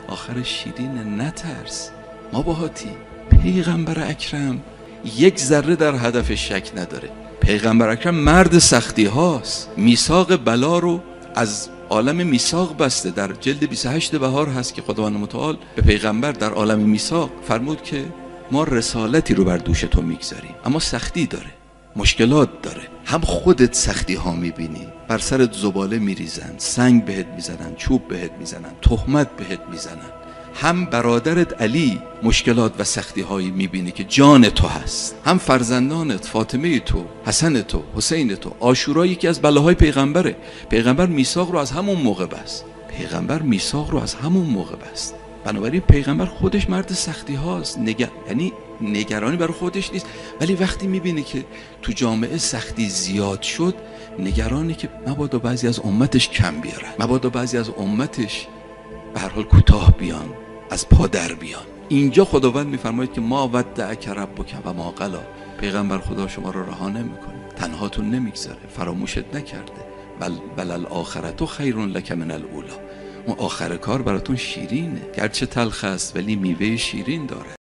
آخرش شیرینه، نترس، ما باهاتی. پیغمبر اکرم یک ذره در هدفش شک نداره. پیغمبر اکرم مرد سختی هاست. میثاق بلا رو از عالم میثاق بسته. در جلد 28 بهار هست که خداوند متعال به پیغمبر در عالم میثاق فرمود که ما رسالتی رو بر دوش تو میگذاریم، اما سختی داره، مشکلات داره. هم خودت سختی ها میبینی، بر سرت زباله میریزن، سنگ بهت میزنن، چوب بهت میزنن، تهمت بهت میزنن. هم برادرت علی مشکلات و سختی هایی میبینی که جان تو هست. هم فرزندانت فاطمه تو، حسن تو، حسین تو. عاشورا یکی از بلاهای پیغمبره. پیغمبر میثاق رو از همون موقع بست. بنابراین پیغمبر خودش مرد سختی هاست. یعنی نگرانی برای خودش نیست، ولی وقتی میبینه که تو جامعه سختی زیاد شد، نگرانی که مبادا بعضی از امتش کم بیارن، مبادا بعضی از امتش به هر حال کوتاه بیان، از پا در بیان. اینجا خداوند میفرماید که ما ودعک ربک و ما قلی. پیغمبر خدا شما رو رها نمیکنه، تنهاتون نمیگذاره، فراموشت نکرده. بل الاخرة خیر لک من الاولی. اون آخر کار براتون شیرینه، گرچه تلخ است ولی میوه شیرین داره.